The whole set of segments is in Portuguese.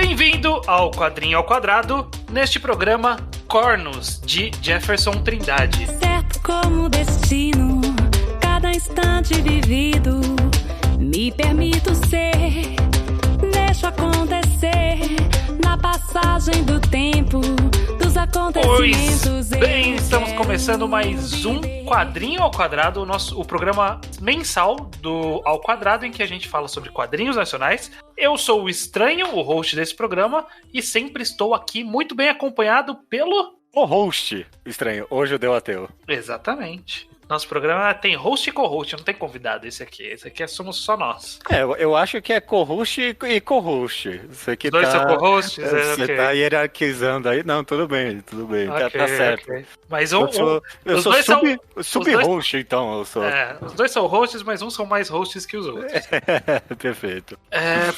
Bem-vindo ao Quadrinho ao Quadrado, neste programa Cornos, de Jefferson Trindade. Certo como o destino, cada instante vivido, me permito ser, deixo acontecer, na passagem do tempo, dos acontecimentos. Pois bem, estamos começando mais um Quadrinho ao Quadrado, o programa mensal do Ao Quadrado, em que a gente fala sobre quadrinhos nacionais. Eu sou o Estranho, o host desse programa, e sempre estou aqui muito bem acompanhado pelo... O host, Estranho, hoje o Deu Ateu. Exatamente. Nosso programa tem host e co-host, não tem convidado esse aqui somos só nós. Eu acho que é co-host e co-host. Você que dois são co-hosts? Você okay. Tá hierarquizando aí. Não, tudo bem, okay, tá certo. Okay. Mas eu sou sub-host, então. Eu sou. Os dois são hosts, mas uns são mais hosts que os outros. Perfeito.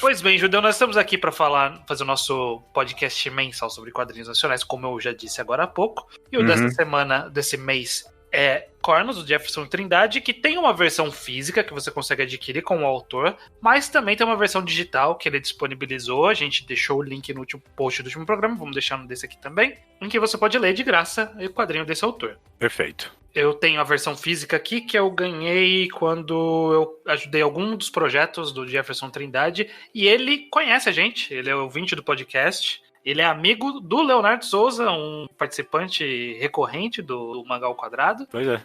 Pois bem, Judeu, nós estamos aqui para fazer o nosso podcast mensal sobre quadrinhos nacionais, como eu já disse agora há pouco. E o dessa semana, desse mês, é Cornos, do Jefferson Trindade, que tem uma versão física que você consegue adquirir com o autor, mas também tem uma versão digital que ele disponibilizou. A gente deixou o link no último post do último programa, vamos deixar no desse aqui também, em que você pode ler de graça o quadrinho desse autor. Perfeito. Eu tenho a versão física aqui que eu ganhei quando eu ajudei algum dos projetos do Jefferson Trindade, e ele conhece a gente, ele é ouvinte do podcast. Ele é amigo do Leonardo Souza, um participante recorrente do Mangá ao Quadrado. Pois é.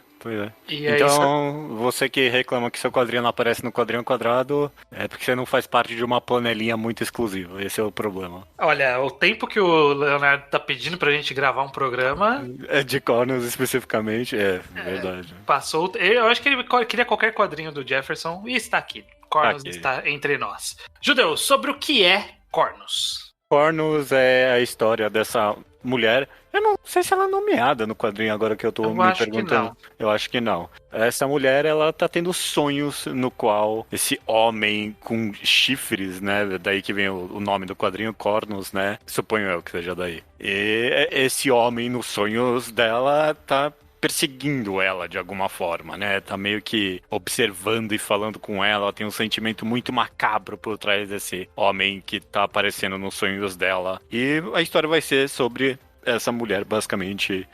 E então, você que reclama que seu quadrinho não aparece no Quadrinho ao Quadrado, é porque você não faz parte de uma panelinha muito exclusiva. Esse é o problema. Olha, o tempo que o Leonardo tá pedindo pra gente gravar um programa... De Cornos, especificamente, verdade. Passou... Eu acho que ele queria qualquer quadrinho do Jefferson e está aqui. Cornos está entre nós. Judeu, sobre o que é Cornos? Cornos é a história dessa mulher. Eu não sei se ela é nomeada no quadrinho agora que eu tô me perguntando. Eu acho que não. Essa mulher, ela tá tendo sonhos no qual esse homem com chifres, né? Daí que vem o nome do quadrinho, Cornos, né? Suponho eu que seja daí. E esse homem nos sonhos dela tá perseguindo ela de alguma forma, né? Tá meio que observando e falando com ela. Tem um sentimento muito macabro por trás desse homem que tá aparecendo nos sonhos dela. E a história vai ser sobre essa mulher, basicamente,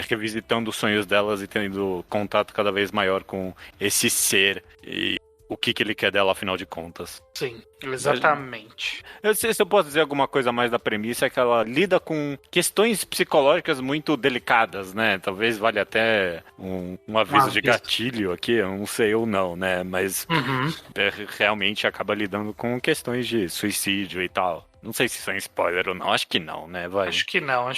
revisitando os sonhos delas e tendo contato cada vez maior com esse ser e o que ele quer dela, afinal de contas. Sim, exatamente. Se eu posso dizer alguma coisa mais da premissa, é que ela lida com questões psicológicas muito delicadas, né? Talvez valha até um aviso de gatilho aqui, eu não sei ou não, né? Mas realmente acaba lidando com questões de suicídio e tal. Não sei se isso é um spoiler ou não, acho que não, né? Acho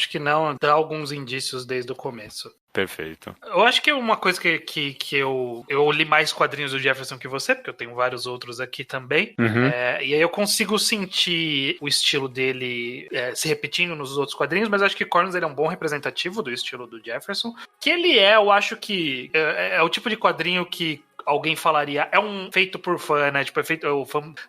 que não. Dá alguns indícios desde o começo. Perfeito. Eu acho que é uma coisa que eu li mais quadrinhos do Jefferson que você, porque eu tenho vários outros aqui também. E aí eu consigo sentir o estilo dele se repetindo nos outros quadrinhos, mas eu acho que Cornos ele é um bom representativo do estilo do Jefferson. Que ele eu acho que é o tipo de quadrinho que alguém falaria, é um feito por fã, né? Tipo,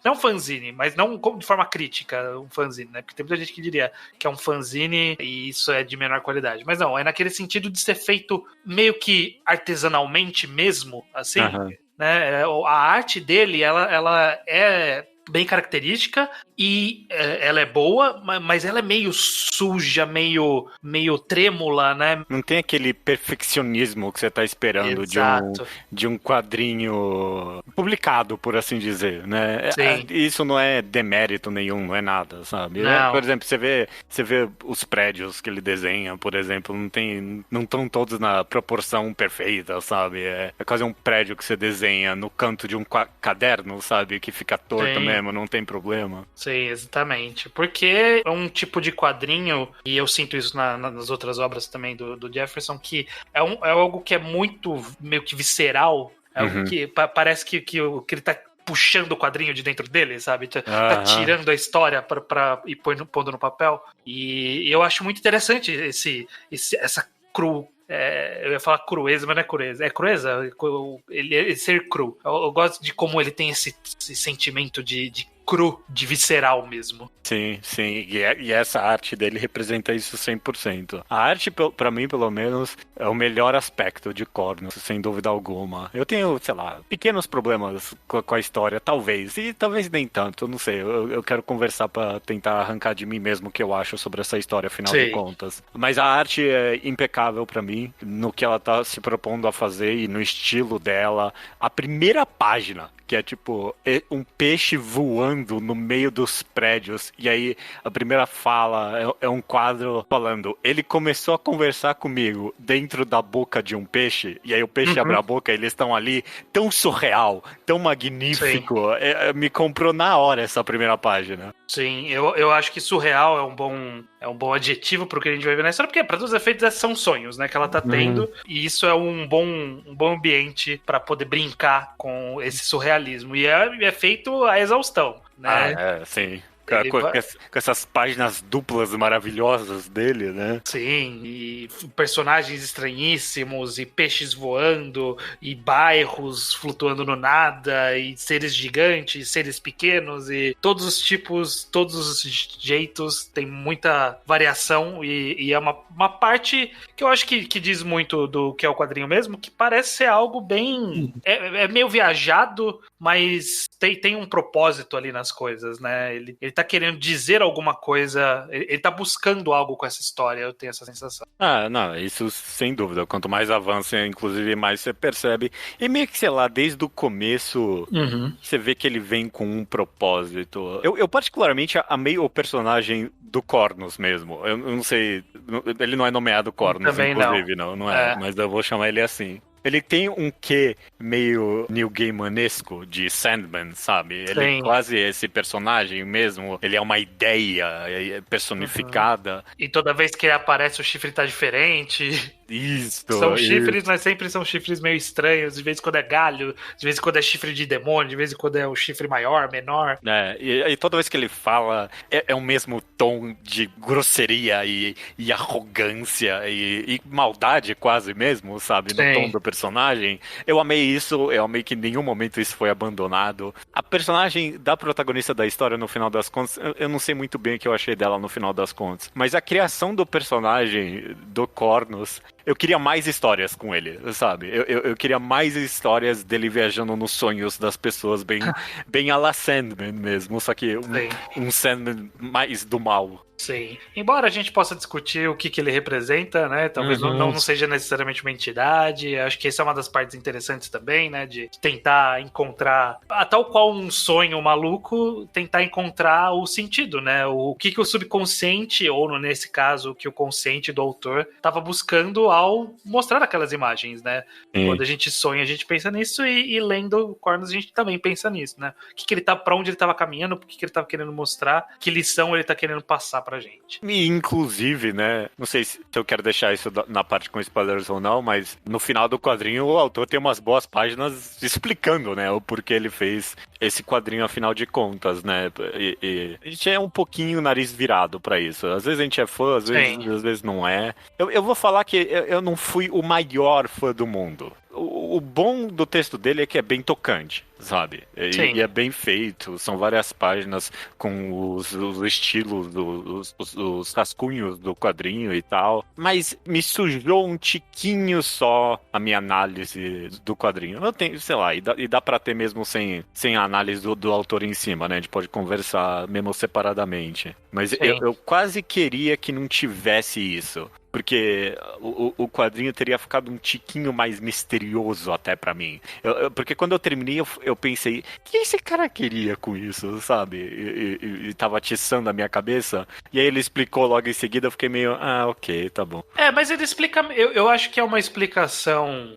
não um fanzine, mas não de forma crítica, um fanzine, né? Porque tem muita gente que diria que é um fanzine e isso é de menor qualidade. Mas não, é naquele sentido de ser feito meio que artesanalmente mesmo, assim, né? A arte dele, ela é bem característica e ela é boa, mas ela é meio suja, meio trêmula, né? Não tem aquele perfeccionismo que você tá esperando de um quadrinho publicado, por assim dizer, né? Sim. Isso não é demérito nenhum, não é nada, sabe? Por exemplo, você vê os prédios que ele desenha, por exemplo, não estão todos na proporção perfeita, sabe? É quase um prédio que você desenha no canto de um caderno, sabe? Que fica torto mesmo, não tem problema. Sim, exatamente. Porque é um tipo de quadrinho, e eu sinto isso nas outras obras também do Jefferson, que é algo que é muito meio que visceral. É algo que parece que ele tá puxando o quadrinho de dentro dele, sabe? Tá tirando a história e pondo no papel. E eu acho muito interessante essa eu ia falar crueza, mas não é crueza. É crueza? Ele ser cru. Eu gosto de como ele tem esse sentimento de cru, de visceral mesmo. Sim, sim. E essa arte dele representa isso 100%. A arte, pra mim, pelo menos, é o melhor aspecto de Cornos, sem dúvida alguma. Eu tenho, sei lá, pequenos problemas com a história, talvez. E talvez nem tanto, não sei. Eu quero conversar pra tentar arrancar de mim mesmo o que eu acho sobre essa história, afinal de contas. Mas a arte é impecável pra mim, no que ela tá se propondo a fazer e no estilo dela. A primeira página, que é tipo um peixe voando no meio dos prédios, e aí a primeira fala é um quadro falando: ele começou a conversar comigo dentro da boca de um peixe, e aí o peixe abre a boca e eles estão ali, tão surreal, tão magnífico. Me comprou na hora essa primeira página. Sim, eu acho que surreal é um bom adjetivo pro que a gente vai ver na história, porque para todos os efeitos são sonhos, né, que ela tá tendo, e isso é um bom ambiente para poder brincar com esse surrealismo, e é feito à exaustão, né? Sim. Com essas páginas duplas maravilhosas dele, né? Sim, e personagens estranhíssimos, e peixes voando, e bairros flutuando no nada, e seres gigantes, seres pequenos, e todos os tipos, todos os jeitos, tem muita variação, e é uma parte que eu acho que diz muito do que é o quadrinho mesmo, que parece ser algo bem... É meio viajado, mas tem um propósito ali nas coisas, né? Ele tá querendo dizer alguma coisa, ele tá buscando algo com essa história, eu tenho essa sensação. Não, isso sem dúvida. Quanto mais avança, inclusive, mais você percebe. E meio que, sei lá, desde o começo, você vê que ele vem com um propósito. Eu particularmente amei o personagem do Cornos mesmo. Eu não sei, ele não é nomeado Cornos, também inclusive, não é, mas eu vou chamar ele assim. Ele tem um quê meio Neil Gaimanesco de Sandman, sabe? Ele é quase esse personagem mesmo. Ele é uma ideia personificada. E toda vez que ele aparece, o chifre tá diferente. São chifres, mas sempre são chifres meio estranhos. De vez em quando é galho, de vez em quando é chifre de demônio, de vez em quando é o chifre maior, menor. E toda vez que ele fala, é o mesmo tom de grosseria e arrogância e maldade quase mesmo, sabe? No tom do personagem. Eu amei isso, eu amei que em nenhum momento isso foi abandonado. A personagem da protagonista da história, no final das contas, eu não sei muito bem o que eu achei dela no final das contas, mas a criação do personagem do Cornos, eu queria mais histórias com ele, sabe? Eu queria mais histórias dele viajando nos sonhos das pessoas, bem a la Sandman mesmo, só que um Sandman mais do mal. Sim. Embora a gente possa discutir o que ele representa, né? Talvez não seja necessariamente uma entidade. Acho que essa é uma das partes interessantes também, né? De tentar encontrar, tal qual um sonho maluco, tentar encontrar o sentido, né? O que o subconsciente, ou nesse caso, o que o consciente do autor estava buscando ao mostrar aquelas imagens, né? Quando a gente sonha, a gente pensa nisso, e lendo Cornos a gente também pensa nisso, né? Pra onde ele estava caminhando, o que ele estava querendo mostrar, que lição ele está querendo passar pra gente. E, inclusive, né, não sei se eu quero deixar isso na parte com spoilers ou não, mas no final do quadrinho o autor tem umas boas páginas explicando, né, o porquê ele fez esse quadrinho afinal de contas, né, e a gente é um pouquinho nariz virado pra isso. Às vezes a gente é fã, às vezes não é. Eu vou falar que eu não fui o maior fã do mundo. O bom do texto dele é que é bem tocante, sabe? E é bem feito. São várias páginas com os estilos, os rascunhos do quadrinho e tal. Mas me sujou um tiquinho só a minha análise do quadrinho. Eu tenho, sei lá, e dá pra ter mesmo sem a análise do autor em cima, né? A gente pode conversar mesmo separadamente. Mas eu quase queria que não tivesse isso. Porque o quadrinho teria ficado um tiquinho mais misterioso até pra mim. Porque quando eu terminei, eu pensei, o que esse cara queria com isso, sabe? E tava atiçando a minha cabeça. E aí ele explicou logo em seguida, eu fiquei meio, ok, tá bom. Mas ele explica, eu acho que é uma explicação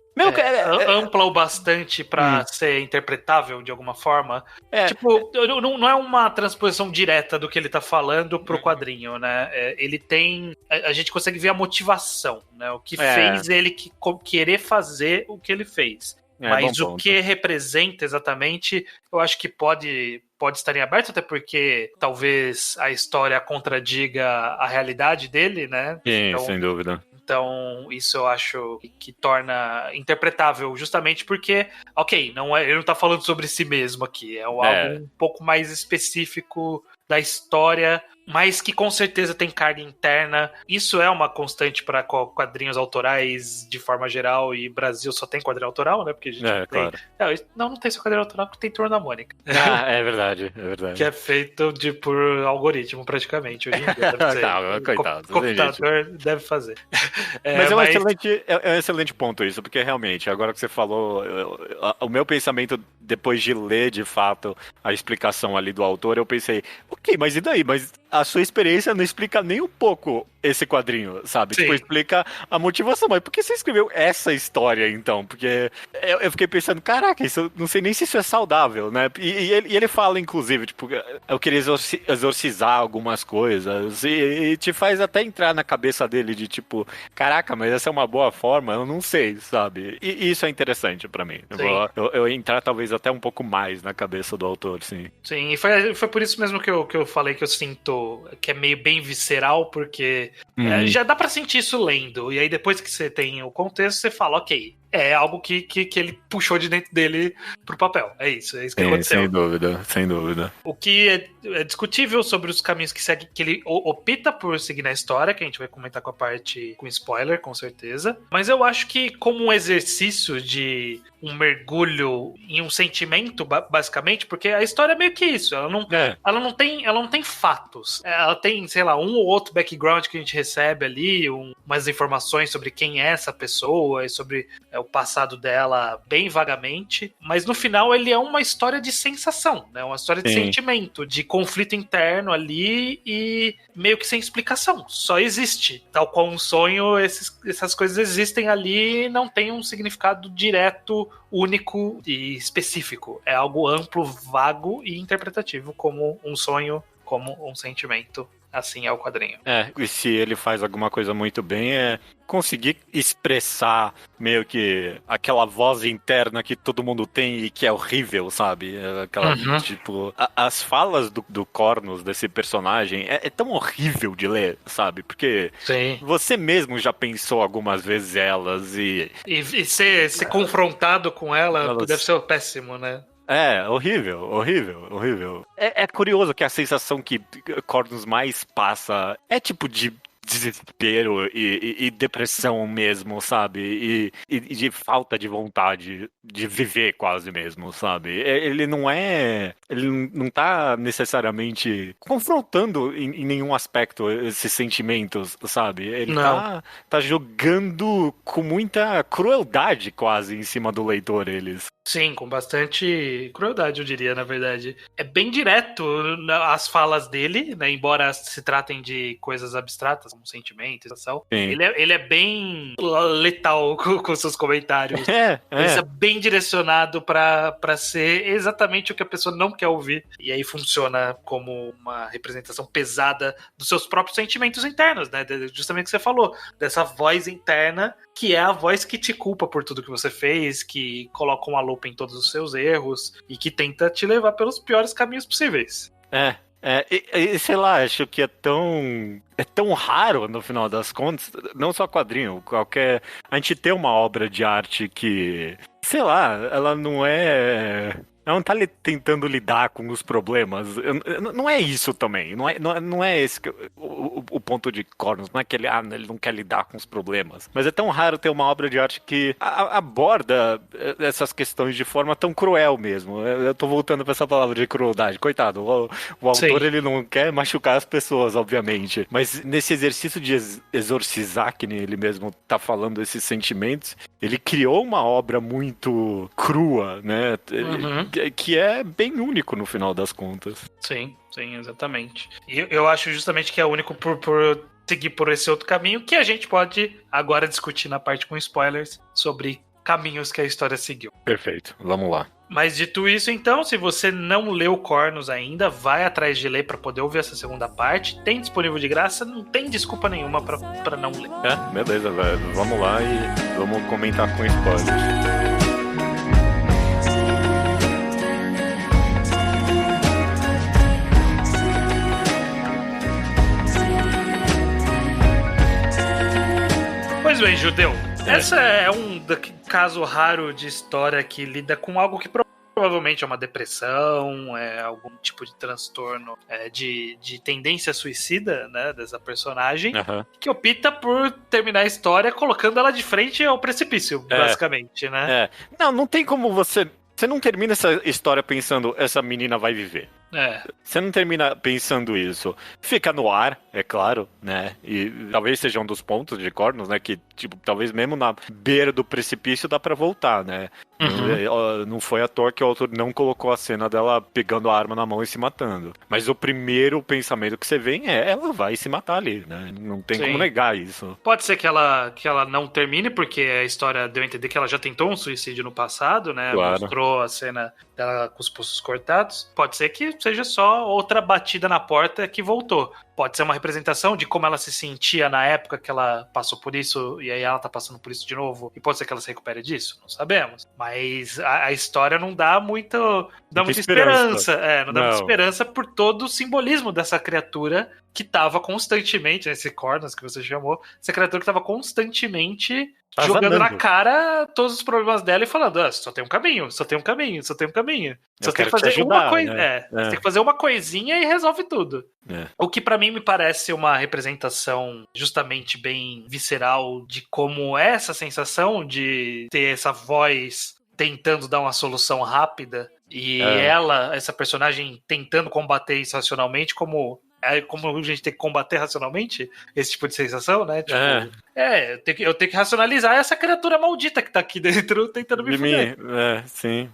ampla o bastante pra ser interpretável de alguma forma. Tipo, não é uma transposição direta do que ele tá falando pro quadrinho, né? Ele tem... A gente consegue ver a motivação, né? O que fez ele querer fazer o que ele fez. Mas o que representa exatamente, eu acho que pode estar em aberto, até porque talvez a história contradiga a realidade dele, né? Sim, sem dúvida. Então, isso eu acho que torna interpretável, justamente porque, ok, ele não tá falando sobre si mesmo aqui, é algo um pouco mais específico da história, mas que com certeza tem carga interna. Isso é uma constante para quadrinhos autorais de forma geral, e Brasil só tem quadrinho autoral, né? Porque a gente não tem... Claro. Não tem só quadrinho autoral, porque tem Turma da Mônica. É verdade. Que é feito por algoritmo, praticamente, hoje em dia. Deve ser. Não, coitado. Computador deve fazer. Mas é um excelente ponto isso, porque realmente, agora que você falou, o meu pensamento, depois de ler, de fato, a explicação ali do autor, eu pensei, ok, mas e daí? Mas a sua experiência não explica nem um pouco esse quadrinho, sabe? Sim. Tipo, explica a motivação. Mas por que você escreveu essa história, então? Porque eu fiquei pensando, caraca, isso, não sei nem se isso é saudável, né? E ele fala, inclusive, tipo, eu queria exorcizar algumas coisas. E te faz até entrar na cabeça dele de tipo, caraca, mas essa é uma boa forma? Eu não sei, sabe? E isso é interessante pra mim. Eu entrar talvez até um pouco mais na cabeça do autor, sim. Sim, e foi por isso mesmo que eu falei que eu sinto que é meio bem visceral, porque já dá pra sentir isso lendo. E aí depois que você tem o contexto, você fala, ok, é algo que ele puxou de dentro dele pro papel. É isso que aconteceu. Sem dúvida. O que é discutível sobre os caminhos que ele opta por seguir na história, que a gente vai comentar com a parte com spoiler, com certeza. Mas eu acho que como um exercício de um mergulho em um sentimento, basicamente, porque a história é meio que isso. Ela não tem fatos. Ela tem, sei lá, um ou outro background que a gente recebe ali, umas informações sobre quem é essa pessoa e sobre o passado dela bem vagamente, mas no final ele é uma história de sensação, né? Uma história de sentimento, de conflito interno ali e meio que sem explicação. Só existe. Tal qual um sonho, essas coisas existem ali e não tem um significado direto, único e específico. É algo amplo, vago e interpretativo, como um sonho, como um sentimento. Assim é o quadrinho. E se ele faz alguma coisa muito bem, é conseguir expressar meio que aquela voz interna que todo mundo tem e que é horrível, sabe? Aquela, tipo... As falas do Cornus, desse personagem, é tão horrível de ler, sabe? Porque você mesmo já pensou algumas vezes elas e ser confrontado com ela deve ser péssimo, né? Horrível. É curioso que a sensação que Cornus mais passa é tipo de desespero e depressão mesmo, sabe? E de falta de vontade de viver quase mesmo, sabe? Ele não tá necessariamente confrontando em nenhum aspecto esses sentimentos, sabe? Ele tá jogando com muita crueldade quase em cima do leitor, eles. Sim, com bastante crueldade, eu diria, na verdade. É bem direto as falas dele, né? Embora se tratem de coisas abstratas, como sentimento, sensação. Ele é bem letal com seus comentários. Ele é bem direcionado pra ser exatamente o que a pessoa não quer ouvir. E aí funciona como uma representação pesada dos seus próprios sentimentos internos, né? Justamente o que você falou, dessa voz interna, que é a voz que te culpa por tudo que você fez, que coloca uma lupa em todos os seus erros e que tenta te levar pelos piores caminhos possíveis. E sei lá, acho que é tão raro no final das contas, não só quadrinho, a gente ter uma obra de arte que, sei lá, ela não tá tentando lidar com os problemas. Não é isso também. Não é esse o ponto de Cornus. Não é que ele não quer lidar com os problemas. Mas é tão raro ter uma obra de arte que aborda essas questões de forma tão cruel mesmo. Eu tô voltando pra essa palavra de crueldade. Coitado, o autor ele não quer machucar as pessoas, obviamente. Mas nesse exercício de exorcizar, que nem ele mesmo tá falando esses sentimentos, ele criou uma obra muito crua, né? Que é bem único no final das contas. Sim, exatamente. E eu acho justamente que é único por seguir por esse outro caminho, que a gente pode agora discutir na parte com spoilers sobre caminhos que a história seguiu. Perfeito, vamos lá. Mas dito isso, então, se você não leu Cornus ainda, vai atrás de ler para poder ouvir essa segunda parte. Tem disponível de graça, não tem desculpa nenhuma para não ler. Beleza, velho. Vamos lá e vamos comentar com spoilers. Mas bem, Judeu, essa é um caso raro de história que lida com algo que provavelmente é uma depressão, é algum tipo de transtorno de tendência suicida, né, dessa personagem, que opta por terminar a história colocando ela de frente ao precipício, basicamente, né? Não tem como você não termina essa história pensando, essa menina vai viver. Você não termina pensando isso. Fica no ar, é claro, né? E talvez seja um dos pontos de Cornos, né? Que, tipo, talvez mesmo na beira do precipício dá pra voltar, né? Não foi à toa que o autor não colocou a cena dela pegando a arma na mão e se matando. Mas o primeiro pensamento que você vê ela vai se matar ali, né? Não tem como negar isso. Pode ser que ela não termine, porque a história deu a entender que ela já tentou um suicídio no passado, né? Claro. Mostrou a cena dela com os pulsos cortados. Pode ser que seja só outra batida na porta que voltou. Pode ser uma representação de como ela se sentia na época que ela passou por isso, e aí ela tá passando por isso de novo, e pode ser que ela se recupere disso, não sabemos. Mas a história não dá muita esperança. Não dá muita esperança por todo o simbolismo dessa criatura que tava constantemente, esse Cornos que você chamou, essa criatura que tava constantemente jogando na cara todos os problemas dela e falando, só tem um caminho. Você tem que fazer uma coisa. Você tem que fazer uma coisinha e resolve tudo. O que pra mim me parece uma representação justamente bem visceral de como é essa sensação de ter essa voz tentando dar uma solução rápida e essa personagem tentando combater isso racionalmente, como a gente tem que combater racionalmente esse tipo de sensação, né? Tipo, eu tenho que racionalizar essa criatura maldita que tá aqui dentro tentando me fuder. Sim.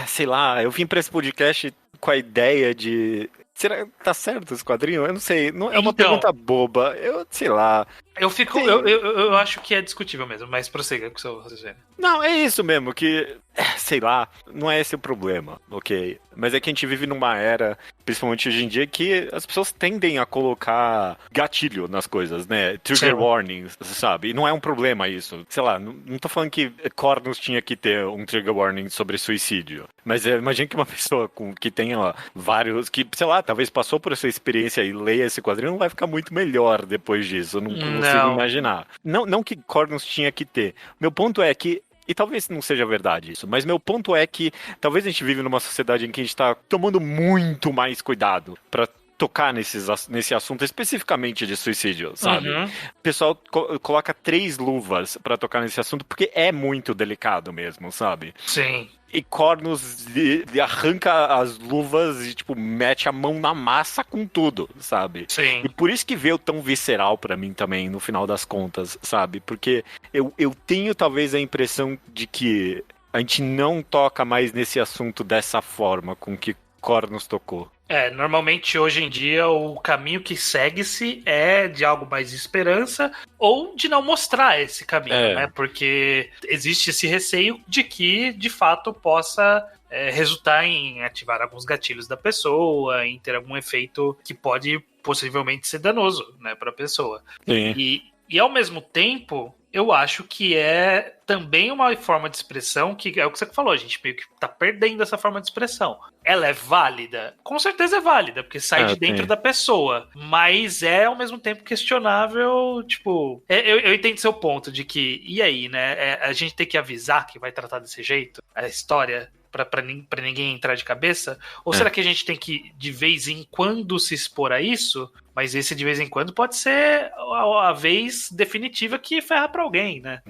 Sei lá, eu vim pra esse podcast com a ideia de... Será que tá certo esse quadrinho? Eu não sei. Não, é uma pergunta boba. Eu sei lá. Eu acho que é discutível mesmo, mas prossiga com o seu raciocínio. Não, é isso mesmo, que, sei lá, não é esse o problema, ok? Mas é que a gente vive numa era, principalmente hoje em dia, que as pessoas tendem a colocar gatilho nas coisas, né? Trigger warnings, sabe? E não é um problema isso. Sei lá, não tô falando que Cornos tinha que ter um trigger warning sobre suicídio. Mas imagina que uma pessoa que tenha vários, que, sei lá, talvez passou por essa experiência e leia esse quadrinho, não vai ficar muito melhor depois disso. Eu não consigo imaginar. Não que Cornos tinha que ter. Meu ponto é que, e talvez não seja verdade isso, mas meu ponto é que talvez a gente vive numa sociedade em que a gente tá tomando muito mais cuidado pra tocar nesse assunto especificamente de suicídio, sabe? O pessoal coloca 3 luvas pra tocar nesse assunto porque é muito delicado mesmo, sabe? Sim. E Cornos arranca as luvas e, tipo, mete a mão na massa com tudo, sabe? Sim. E por isso que veio tão visceral pra mim também, no final das contas, sabe? Porque eu tenho talvez a impressão de que a gente não toca mais nesse assunto dessa forma com que Cornos tocou. Normalmente hoje em dia o caminho que segue-se é de algo mais de esperança ou de não mostrar esse caminho, né? Porque existe esse receio de que, de fato, possa resultar em ativar alguns gatilhos da pessoa, em ter algum efeito que pode possivelmente ser danoso, né, para a pessoa. Sim. E ao mesmo tempo, eu acho que é também uma forma de expressão que é o que você falou, a gente meio que tá perdendo essa forma de expressão. Ela é válida? Com certeza é válida, porque sai de dentro da pessoa. Mas é, ao mesmo tempo, questionável, tipo... Eu entendo seu ponto de que, e aí, né? A gente tem que avisar que vai tratar desse jeito a história pra ninguém entrar de cabeça? Ou será que a gente tem que, de vez em quando, se expor a isso? Mas esse de vez em quando pode ser a vez definitiva que ferra pra alguém, né?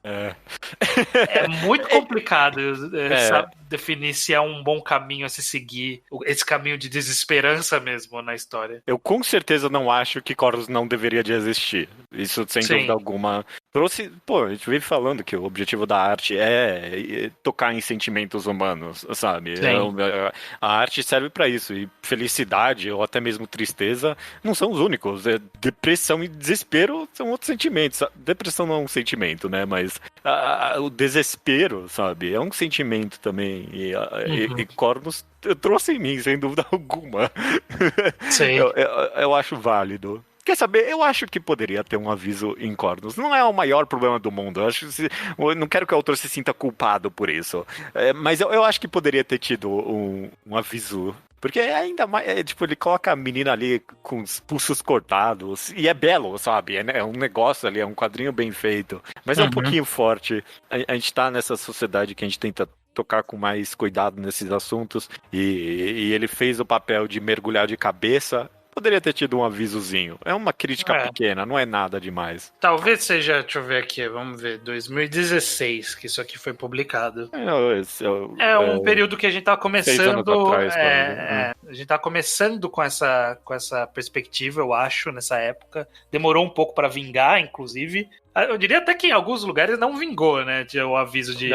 É muito complicado sabe, definir se é um bom caminho a se seguir, esse caminho de desesperança mesmo na história. Eu com certeza não acho que Corvus não deveria de existir. Isso sem dúvida alguma. A gente vive falando que o objetivo da arte é tocar em sentimentos humanos, sabe? A arte serve pra isso. E felicidade ou até mesmo tristeza não são os únicos. Depressão e desespero são outros sentimentos. Depressão não é um sentimento, né? Mas o desespero, sabe? É um sentimento também. E Corvus trouxe em mim, sem dúvida alguma. Sim. Eu acho válido. Quer saber? Eu acho que poderia ter um aviso em cornos. Não é o maior problema do mundo. Eu não quero que o autor se sinta culpado por isso. Mas eu acho que poderia ter tido um aviso. Porque ainda mais, ele coloca a menina ali com os pulsos cortados, e é belo, sabe? É um negócio ali, é um quadrinho bem feito, mas é um pouquinho forte. A gente tá nessa sociedade que a gente tenta tocar com mais cuidado nesses assuntos, e ele fez o papel de mergulhar de cabeça. Poderia ter tido um avisozinho. É uma crítica pequena, não é nada demais. Talvez seja, deixa eu ver aqui, vamos ver, 2016 que isso aqui foi publicado. É um período que a gente tá começando. 6 anos atrás, a gente tá começando com essa perspectiva, eu acho, nessa época. Demorou um pouco pra vingar, inclusive. Eu diria até que em alguns lugares não vingou, né? O aviso de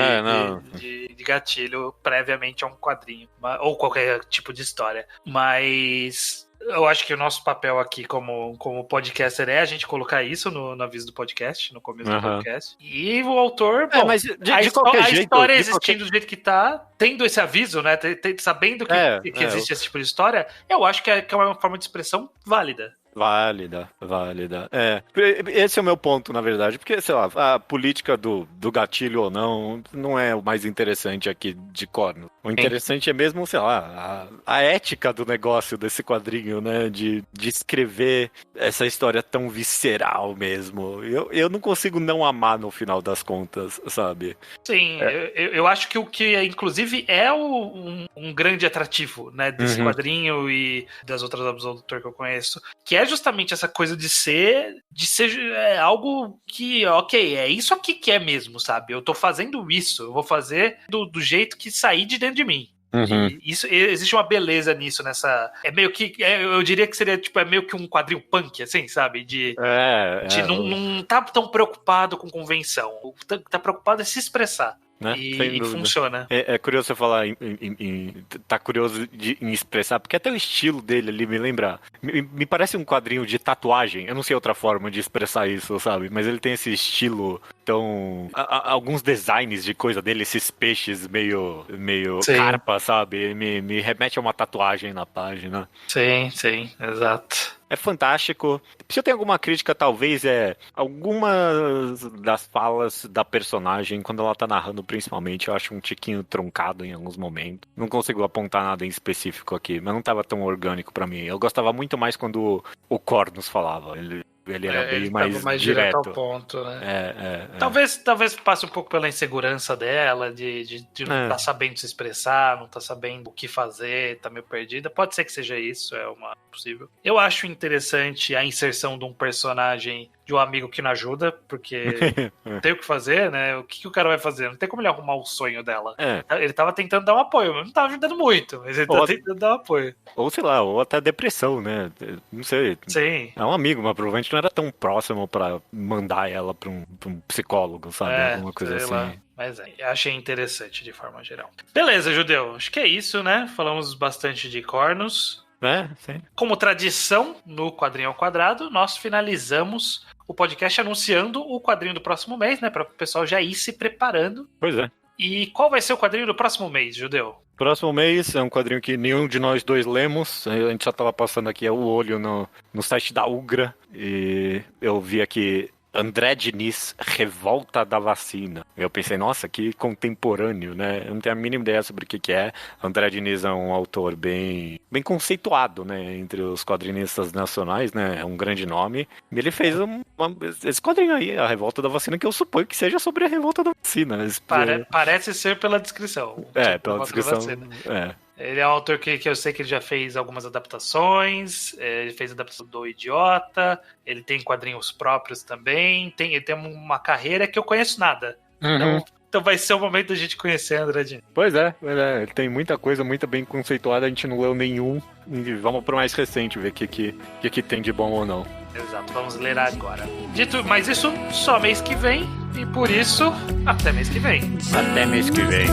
gatilho previamente a um quadrinho. Ou qualquer tipo de história. Mas eu acho que o nosso papel aqui como podcaster é a gente colocar isso no aviso do podcast, no começo do podcast. E o autor, bom, mas de qualquer jeito, história existindo do jeito que tá, tendo esse aviso, né? Sabendo que existe esse tipo de história, eu acho que é uma forma de expressão válida. Válida. Esse é o meu ponto, na verdade, porque, sei lá, a política do gatilho ou não é o mais interessante aqui de Corno. O interessante é mesmo, sei lá, a ética do negócio desse quadrinho, né, de escrever essa história tão visceral mesmo. Eu não consigo não amar no final das contas, sabe? Sim, eu acho que o que, inclusive, é um grande atrativo, né, desse quadrinho e das outras obras do autor que eu conheço, que é justamente essa coisa de ser algo que, ok, é isso aqui que é mesmo, sabe? Eu tô fazendo isso, eu vou fazer do jeito que sair de dentro de mim. Isso, existe uma beleza nisso, nessa... É meio que... eu diria que seria, tipo, meio que um quadrinho punk, assim, sabe? Não tá tão preocupado com convenção. Tá preocupado em se expressar. Né? E funciona. É curioso você falar tá curioso em expressar, porque até o estilo dele ali me lembra. Me parece um quadrinho de tatuagem. Eu não sei outra forma de expressar isso, sabe? Mas ele tem esse estilo tão... alguns designs de coisa dele, esses peixes meio carpa, sabe? Me remete a uma tatuagem na página. Sim, exato. É fantástico. Se eu tenho alguma crítica, talvez algumas das falas da personagem, quando ela tá narrando principalmente, eu acho um tiquinho truncado em alguns momentos. Não consigo apontar nada em específico aqui, mas não tava tão orgânico pra mim. Eu gostava muito mais quando o Cornos falava. Ele era bem mais direto ao ponto, né? Talvez passe um pouco pela insegurança dela, de não estar sabendo se expressar, não estar sabendo o que fazer, tá meio perdida. Pode ser que seja isso, é uma possível. Eu acho interessante a inserção de um personagem, de um amigo que não ajuda, porque não tem o que fazer, né? O que o cara vai fazer? Não tem como ele arrumar o sonho dela. Ele tava tentando dar um apoio, mas não tava ajudando muito, mas ele tá tentando dar um apoio. Ou sei lá, ou até depressão, né? Não sei. Sim. É um amigo, mas provavelmente não era tão próximo pra mandar ela pra um psicólogo, sabe? Alguma coisa assim. Lá. Mas achei interessante de forma geral. Beleza, Judeu. Acho que é isso, né? Falamos bastante de Cornos. Sim. Como tradição, no Quadrinho ao Quadrado, nós finalizamos o podcast anunciando o quadrinho do próximo mês, né? Para o pessoal já ir se preparando. Pois é. E qual vai ser o quadrinho do próximo mês, Judeu? Próximo mês é um quadrinho que nenhum de nós dois lemos. A gente já estava passando aqui o olho no site da Ugra. E eu vi aqui André Diniz, Revolta da Vacina. Eu pensei, nossa, que contemporâneo, né? Eu não tenho a mínima ideia sobre o que é. André Diniz é um autor bem conceituado, né? Entre os quadrinistas nacionais, né? É um grande nome. E ele fez esse quadrinho aí, A Revolta da Vacina, que eu suponho que seja sobre a Revolta da Vacina. Parece ser pela descrição. Pela descrição. Ele é um autor que eu sei que ele já fez algumas adaptações, ele fez a adaptação do Idiota, ele tem quadrinhos próprios também, ele tem uma carreira que eu conheço nada. Então vai ser o momento da gente conhecer André Diniz. Pois é, ele tem muita coisa muito bem conceituada, a gente não leu nenhum, e vamos pro mais recente, ver o que tem de bom ou não. Exato, vamos ler agora. Mas isso só mês que vem, e por isso, até mês que vem. Até mês que vem.